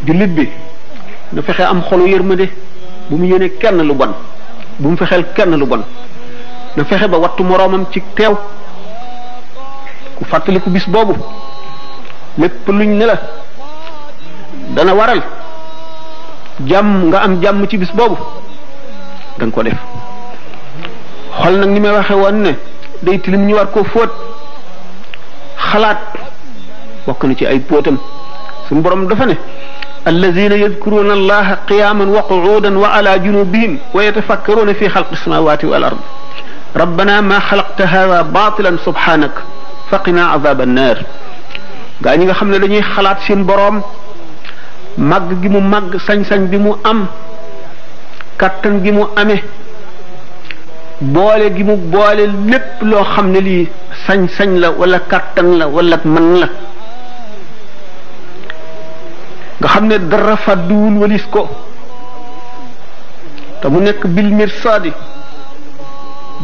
jullit bi na fexe am xolu yërmande bu mu yéene kenn lu bon bu mu fexeel kenn lu bon na fexe ba wattu moroomam ci teew ku fàttaliku bis boobu lépp luñ ne la dana waral jàmm nga am jàmm ci bis boobu danga ko def xol nag ni may waxe woon ne day tilim ñu war koo fóot xalaat bokk na ci ay póotam suñu borom dafa ne alladina yadkuruna allaha qiyaman wa qu'udan wa ala junubihim wa yatafakkaruna fi xalqi samawati wal ard rabbana ma xalaqta hada batilan subhanak faqina azab annar gaa ñi nga xam ne dañuy xalaat seen boroom màgg gi mu màgg sañ-sañ bi mu am kattan gi mu amee boole gi mu boole lépp loo xam ne lii sañ-sañ la wala kattan la wala mën la nga xam ne dara fàdduwul walis ko te mu nekk bil mirsaadi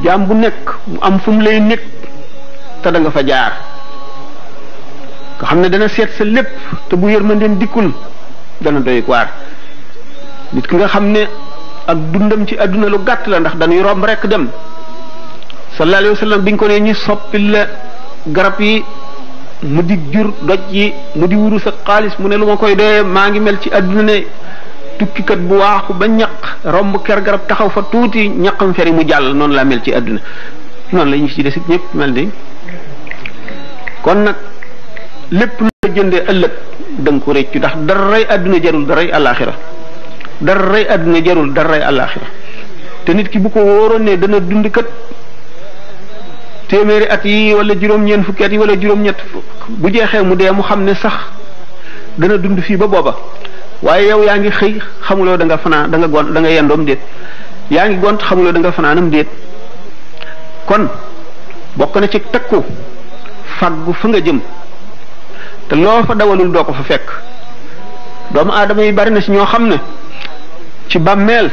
jaam bu nekk mu am fu mu lay nekk te da nga fa jaar nga xam ne dana seet sa lépp te bu yërmandeen dikkul dana doy waar nit ki nga xam ne ak dundam ci àdduna lu gàtt la ndax dañuy romb rek dem sallallahu alayhi wa sallam biñ ko ne ñi soppil la garab yi mu di jur doj yi mu di wuru sa xaalis mu ne lu ma koy doyee maa ngi mel ci àdduna ne tukkikat bu waaxu ba ñaq romb ker garab taxaw fa tuuti ñaqam feri mu jàll noonu laa mel ci àdduna noonu la ñu ci desit ñëpp mel ni kon nag lépp lu la jëndee ëllëg da nga ko réccu ndax daray àdduna jarul daray àllaaxira daray àdduna jarul daray àllaaxira te nit ki bu ko wóoroon ne dana dund kat téeméeri at yi wala juróom-ñeent fukki at yi wala juróom-ñett bu jeexee mu dee mu xam ne sax dana dund fii ba booba waaye yow yaa ngi xëy xamuloo da nga fanaan da nga gont da nga yendoom déet yaa ngi gont xamuloo da nga fanaanam déet kon bokk na ci takku faggu fa nga jëm te loo fa dawalul doo ko fa fekk doomu aadama yi bari na ci ñoo xam ne ci bàmmeel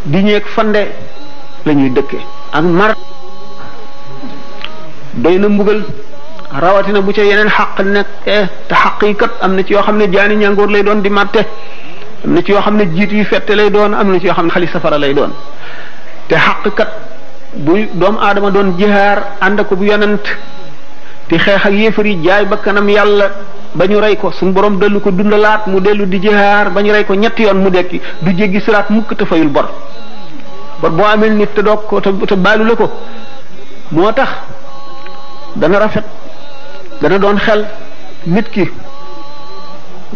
di ñeeg fande la ñuy dëkke ak mar doy na mbugal rawatina bu ca yeneen xaq nekk te xaq yi kat am na ci yoo xam ne jaani ñàngoor lay doon di màtte am na ci yoo xam ne jiit yu fette lay doon am na ci yoo xam ne xali safara lay doon te xaq kat bu doomu aadama doon jihaar ànd ko bu yonent di xeex ak yéefar yi jaay ba kanam yàlla ba ñu rey ko suñu borom dellu ko dundalaat mu dellu di jihaar ba ñu rey ko ñetti yoon mu dekki du jéggi siraat mukk te fayul bor boo amee nit te doog ko te baalu la ko moo tax dana rafet dana doon xel nit ki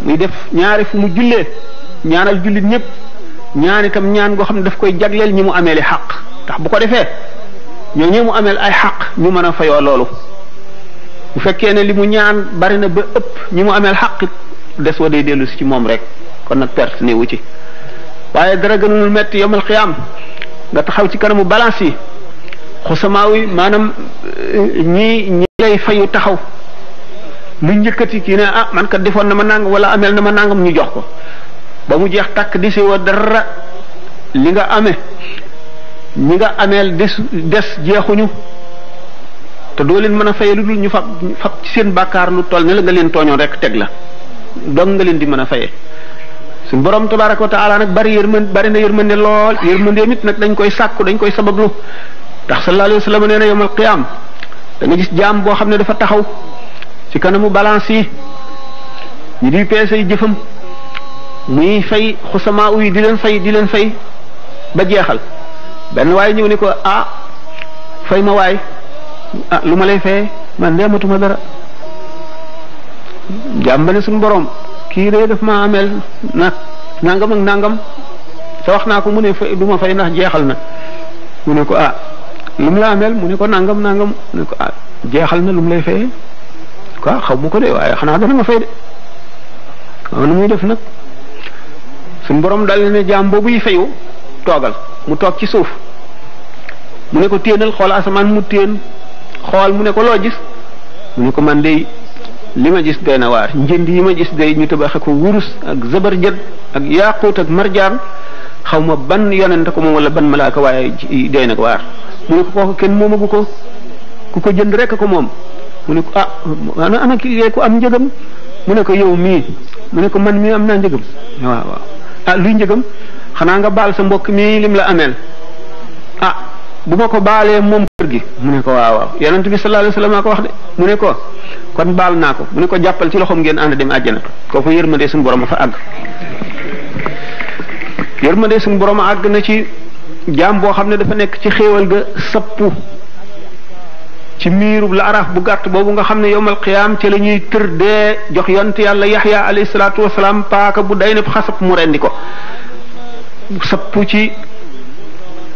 muy def ñaari fu mu jullee ñaanal jullit ñëpp ñaan itam ñaan goo xam ne daf koy jagleel ñi mu ameeli xaq ndax bu ko defee ñoo ñi mu ameel ay xaq ñu mën a fayoo loolu bu fekkee ne li mu ñaan bari na ba ëpp ñi mu ameel xaq des wa day dellu si ci moom rek kon nag perte ne wu ci waaye dara gënul metti yomal xiyaam nga taxaw ci kanamu balance yi xusamaaw yi maanaam ñi lay fayu taxaw lu njëkkati kii ne ah man kat defoon na ma nangam wala ameel na ma nangam ñu jox ko ba mu jeex takk di si wa dara li nga amee ñi nga ameel des jeexuñu te doo leen mën a faye lu dul ñu fab ci seen bàkkaar lu toll ne la nga leen tooñoon rek teg la dong nga leen di mën a faye suñu borom tabaraka wa taala nag bari na yërmande lool yërmande mit nag dañ koy sàkku dañ koy sabablu ndax sallallahu alayhi wa sallam nee na yawmal qiyaam da nga gis jaam boo xam ne dafa taxaw ci kanamu balance yi ñu di peese yi jëfam muy fay xusamaa yi di leen fay ba jeexal benn waaye ñëw ni ko ah fay ma waay ah lu ma lay fayee man deematuma dara jaam ba ne suñu borom kii de daf ma ameel nag nangam ak nangam te wax naa ko mu ne fay du ma fay ndax jeexal na mu ne ko ah lu mu la ameel mu ne ko nangam mu ne ko ah jeexal na lu mu lay fayee quoi xaw ma ko de waaye xanaa dana ma fay de waaw nu muy def nag suñu borom dal ne jaam boobu yi fayu toogal mu toog ci suuf mu ne ko téenal xool asamaan mu téen xool mu ne ko loo gis mu ne ko man de li ma gis doy na waar njënd yi ma gis day ñu tabaxe ko wurus ak zabarjad ak yaaquut ak marjaan xaw ma ban yonente ko moom wala ban malaaka waaye doy na waar mu ne ko kooku kenn moomagu ko ku ko jënd rek ko moom mu ne ko ah ana kii ko am njëgam mu ne ko yow mii mu ne ko man mii am naa njëgam waaw waaw ah luy njëgam xanaa nga baal sa mbokk mii lim la ameel ah bu ma ko baalee moom kër gi mu ne ko waaw waaw yonent bi sallallahu alayhi wasallam ko wax de mu ne ko kon baal naa ko mu ne ko jàppal ci loxoom ngeen ànd dem àjjana kooku yërmande suñu borom a fa àgg yërmande suñu borom a àgg na ci jaam boo xam ne dafa nekk ci xéewal ga sappu ci miirub la araaf bu gàtt boobu nga xam ne yowmal qiyaam ci la ñuy tër dee jox yonent yàlla yaxya alayhi salaatu wasalaam paaka bu day ne xasab mu rendi ko sappu ci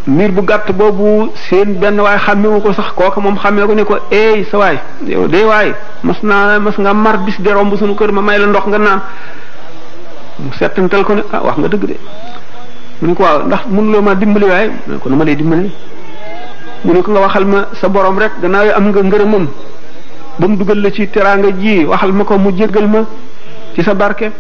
miir bu gàtt boobu seen benn waay xàmmewu ko sax kooka moom xàmmee ko ne ko eey sa waay yow de waay mas nga mar bis de romb suñu kër ma may la ndox nga naan mu settantal ko ne ah wax nga dëgg de mu ne ko waaw ndax mënuloo ma dimbali waaye mu ne ko nu ma lay dimbali mu ne ko nga waxal ma sa borom rek gannaaw am nga ngërëmam ba mu dugal la ci teraanga ji waxal ma ko mu jéggal ma ci sa barke